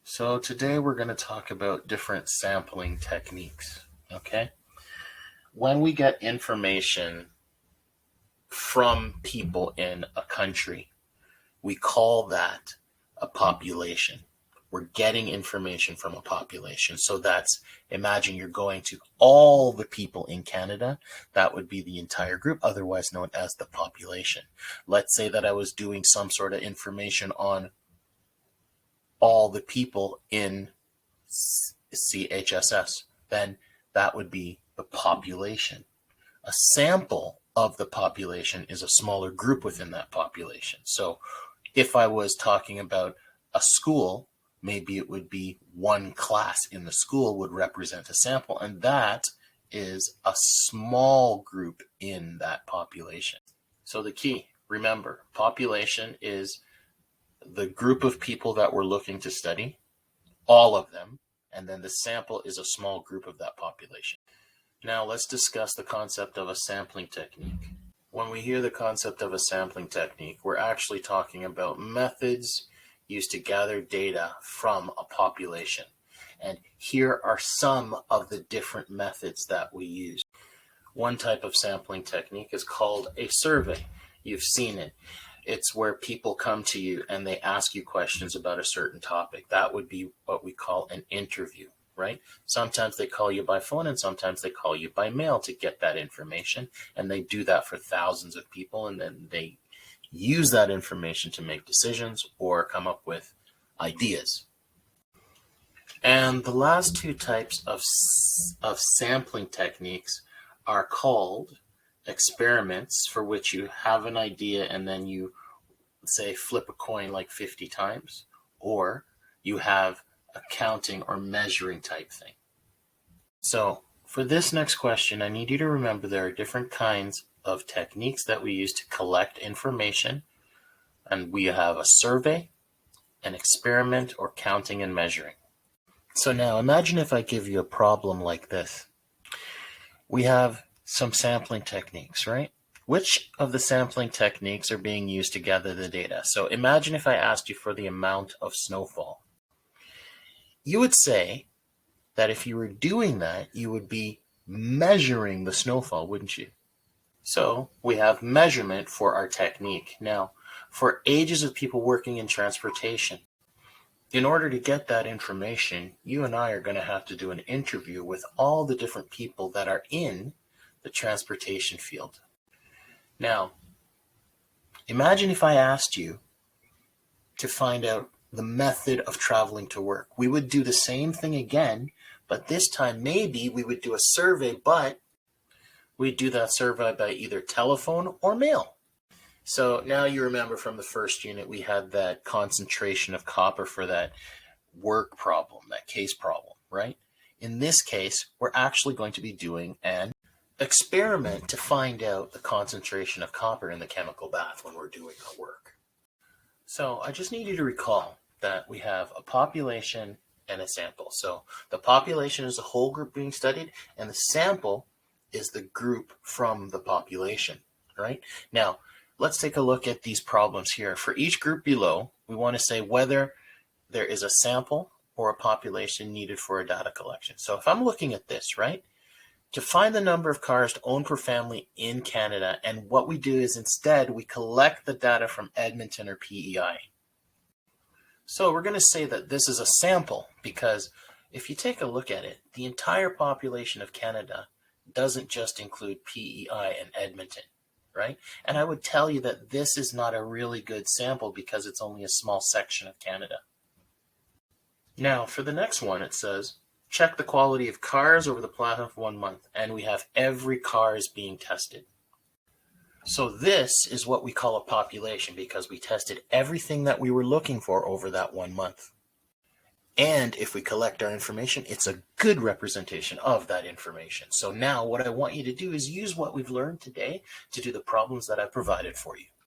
So today we're going to talk about different sampling techniques, okay? When we get information from people in a country, we call that a population. We're getting information from a population. So imagine you're going to all the people in Canada. That would be the entire group, otherwise known as the population. Let's say that I was doing some sort of information on all the people in CHSS, then that would be the population. A sample of the population is a smaller group within that population. So if I was talking about a school, maybe it would be one class in the school would represent a sample, and that is a small group in that population. So the key, remember, population is the group of people that we're looking to study, all of them, and then the sample is a small group of that population. Now let's discuss the concept of a sampling technique. When we hear the concept of a sampling technique, we're actually talking about methods used to gather data from a population. And here are some of the different methods that we use. One type of sampling technique is called a survey. You've seen it. It's where people come to you and they ask you questions about a certain topic. That would be what we call an interview, right? Sometimes they call you by phone and sometimes they call you by mail to get that information. And they do that for thousands of people, and then they use that information to make decisions or come up with ideas. And the last two types of sampling techniques are called experiments, for which you have an idea and then you say flip a coin like 50 times, or you have a counting or measuring type thing. So for this next question, I need you to remember there are different kinds of techniques that we use to collect information, and we have a survey, an experiment, or counting and measuring. So now imagine if I give you a problem like this. We have some sampling techniques, right? Which of the sampling techniques are being used to gather the data? So imagine if I asked you for the amount of snowfall. You would say that if you were doing that, you would be measuring the snowfall, wouldn't you? So we have measurement for our technique. Now, for ages of people working in transportation, in order to get that information, you and I are going to have to do an interview with all the different people that are in the transportation field. Now, imagine if I asked you to find out the method of traveling to work. We would do the same thing again, but this time maybe we would do a survey, but we'd do that survey by either telephone or mail. So now you remember from the first unit, we had that concentration of copper for that work problem, that case problem, right? In this case, we're actually going to be doing an experiment to find out the concentration of copper in the chemical bath when we're doing our work. So I just need you to recall that we have a population and a sample. So the population is the whole group being studied, and the sample is the group from the population, right? Now, let's take a look at these problems here. For each group below, we want to say whether there is a sample or a population needed for a data collection. So if I'm looking at this, right, to find the number of cars owned per family in Canada, and what we do is instead we collect the data from Edmonton or PEI. So we're going to say that this is a sample because if you take a look at it, the entire population of Canada doesn't just include PEI and Edmonton, right? And I would tell you that this is not a really good sample because it's only a small section of Canada. Now for the next one, it says, check the quality of cars over the plan of 1 month, and we have every car is being tested. So this is what we call a population because we tested everything that we were looking for over that 1 month. And if we collect our information, it's a good representation of that information. So now what I want you to do is use what we've learned today to do the problems that I've provided for you.